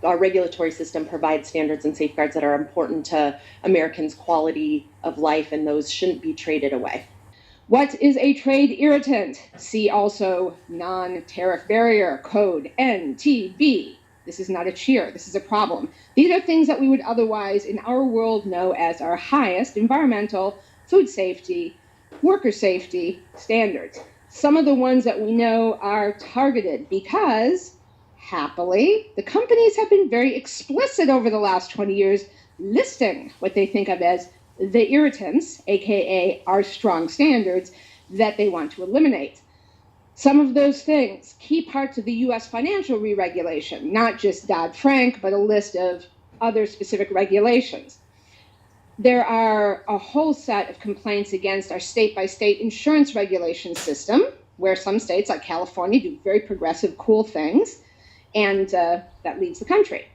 our regulatory system provides standards and safeguards that are important to Americans' quality of life, and those shouldn't be traded away. What is a trade irritant? See also non-tariff barrier, code NTB. This is not a cheer, this is a problem. These are things that we would otherwise in our world know as our highest environmental, food safety, worker safety standards. Some of the ones that we know are targeted because, happily, the companies have been very explicit over the last 20 years listing what they think of as the irritants, aka our strong standards, that they want to eliminate. Some of those things, key parts of the US financial re-regulation, not just Dodd-Frank, but a list of other specific regulations. There are a whole set of complaints against our state-by-state insurance regulation system, where some states like California do very progressive, cool things, and that leads the country.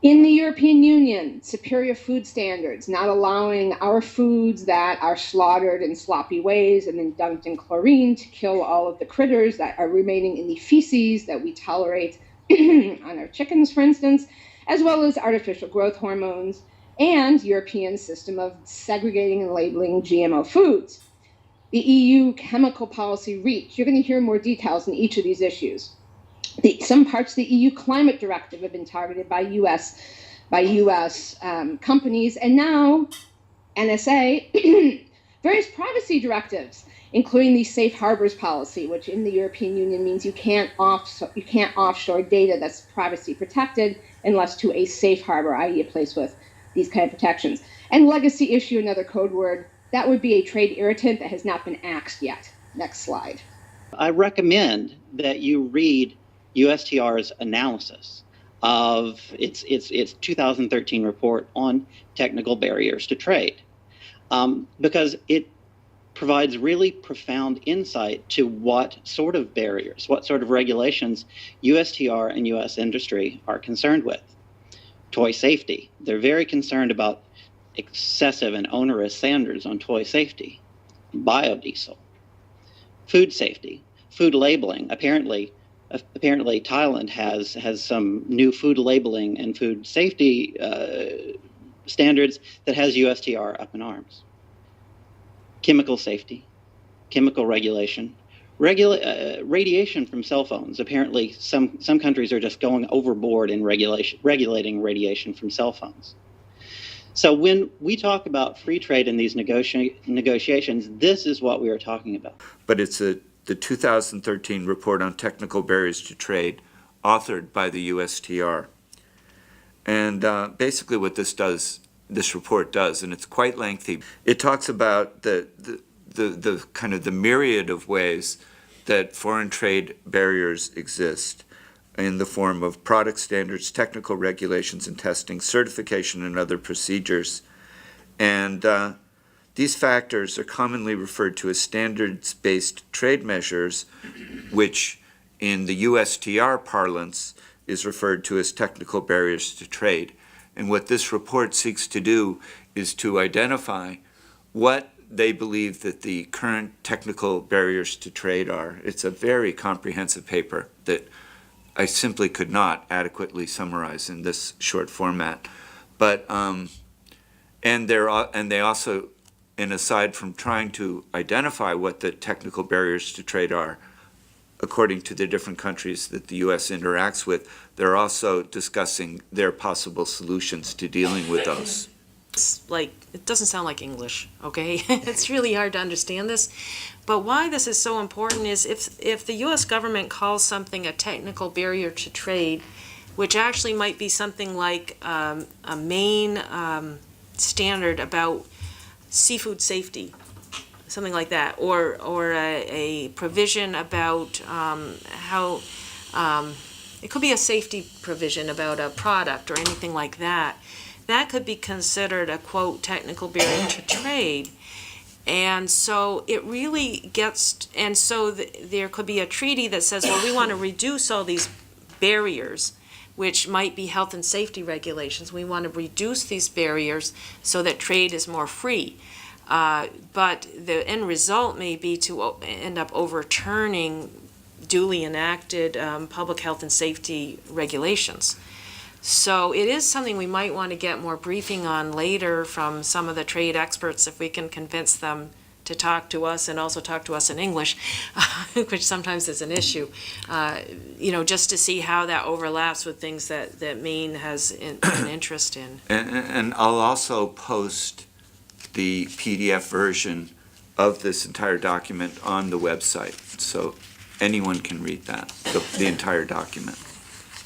In the European Union, superior food standards, not allowing our foods that are slaughtered in sloppy ways and then dunked in chlorine to kill all of the critters that are remaining in the feces that we tolerate on our chickens, for instance, as well as artificial growth hormones, and European system of segregating and labeling GMO foods. The EU chemical policy reach, you're going to hear more details in each of these issues. Some parts of the EU climate directive have been targeted by US companies, and now NSA, various privacy directives, including the safe harbors policy, which in the European Union means you can't offshore data that's privacy protected unless to a safe harbor, i.e. a place with these kind of protections. And legacy issue, another code word, that would be a trade irritant that has not been axed yet. Next slide. I recommend that you read USTR's analysis of its 2013 report on technical barriers to trade, because it provides really profound insight to what sort of barriers, what sort of regulations USTR and US industry are concerned with. Toy safety. They're very concerned about excessive and onerous standards on toy safety. Biodiesel. Food safety. Food labeling. Apparently Thailand has some new food labeling and food safety standards that has USTR up in arms. Chemical safety. Chemical regulation. Radiation from cell phones. Apparently, some countries are just going overboard in regulating radiation from cell phones. So when we talk about free trade in these negotiations, this is what we are talking about. But it's the 2013 report on technical barriers to trade, authored by the USTR. And basically what this report does, and it's quite lengthy, it talks about the kind of the myriad of ways that foreign trade barriers exist in the form of product standards, technical regulations and testing, certification and other procedures. And these factors are commonly referred to as standards-based trade measures, which in the USTR parlance is referred to as technical barriers to trade. And what this report seeks to do is to identify what they believe that the current technical barriers to trade are. It's a very comprehensive paper that I simply could not adequately summarize in this short format. But and they also, and aside from trying to identify what the technical barriers to trade are, according to the different countries that the U.S. interacts with, they're also discussing their possible solutions to dealing with those. It's like, it doesn't sound like English, okay? It's really hard to understand this. But why this is so important is if the U.S. government calls something a technical barrier to trade, which actually might be something like a Maine standard about seafood safety, something like that, or a provision about how it could be a safety provision about a product or anything like that. That could be considered a, quote, technical barrier to trade. And so it really gets, and so there could be a treaty that says, well, we want to reduce all these barriers, which might be health and safety regulations. We want to reduce these barriers so that trade is more free. But the end result may be to end up overturning duly enacted public health and safety regulations. So it is something we might want to get more briefing on later from some of the trade experts if we can convince them to talk to us and also talk to us in English, which sometimes is an issue, just to see how that overlaps with things that Maine has an interest in. And I'll also post the PDF version of this entire document on the website, so anyone can read that, the entire document.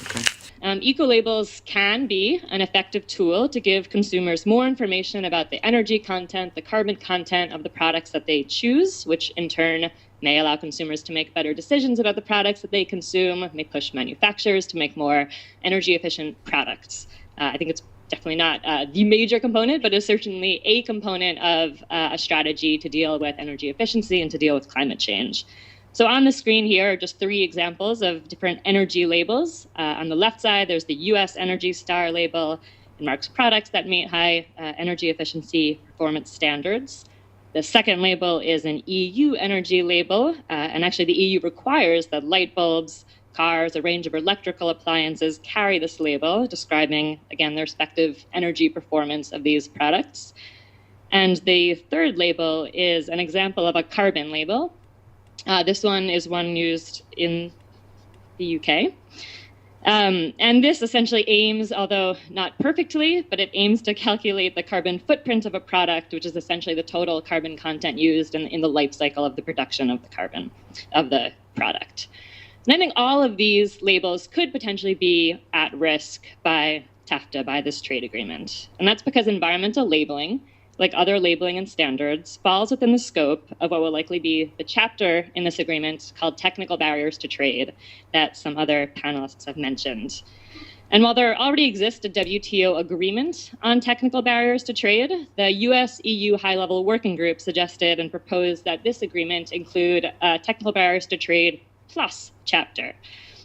Okay. Eco-labels can be an effective tool to give consumers more information about the energy content, the carbon content of the products that they choose, which in turn may allow consumers to make better decisions about the products that they consume, may push manufacturers to make more energy-efficient products. I think it's definitely not the major component, but is certainly a component of a strategy to deal with energy efficiency and to deal with climate change. So on the screen here are just 3 examples of different energy labels. On the left side, there's the US Energy Star label. It marks products that meet high energy efficiency performance standards. The second label is an EU energy label, and actually the EU requires that light bulbs, cars, a range of electrical appliances carry this label, describing, again, the respective energy performance of these products. And the third label is an example of a carbon label. This one is one used in the UK. And this essentially aims, although not perfectly, but it aims to calculate the carbon footprint of a product, which is essentially the total carbon content used in the life cycle of the production of the product. And I think all of these labels could potentially be at risk by TAFTA, by this trade agreement. And that's because environmental labeling, like other labeling and standards, falls within the scope of what will likely be the chapter in this agreement called Technical Barriers to Trade that some other panelists have mentioned. And while there already exists a WTO agreement on technical barriers to trade, the US-EU high-level working group suggested and proposed that this agreement include a Technical Barriers to Trade plus chapter.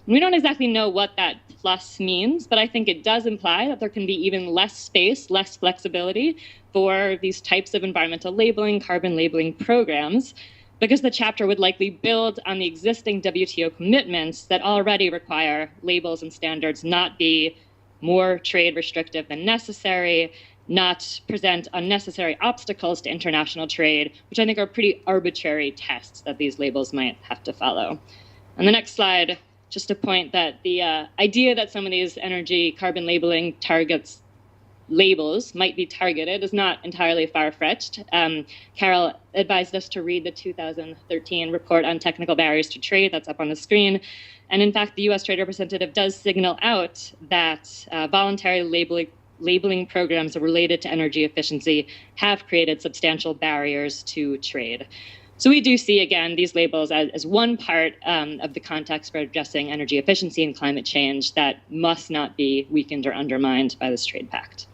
We don't exactly know what that plus means, but I think it does imply that there can be even less space, less flexibility for these types of environmental labeling, carbon labeling programs, because the chapter would likely build on the existing WTO commitments that already require labels and standards not be more trade restrictive than necessary, not present unnecessary obstacles to international trade, which I think are pretty arbitrary tests that these labels might have to follow. On the next slide, just a point that the idea that some of these energy carbon labeling targets labels might be targeted is not entirely far-fetched. Carol advised us to read the 2013 report on technical barriers to trade that's up on the screen. And in fact, the US Trade Representative does signal out that voluntary labeling programs related to energy efficiency have created substantial barriers to trade. So we do see, again, these labels as one part of the context for addressing energy efficiency and climate change that must not be weakened or undermined by this trade pact.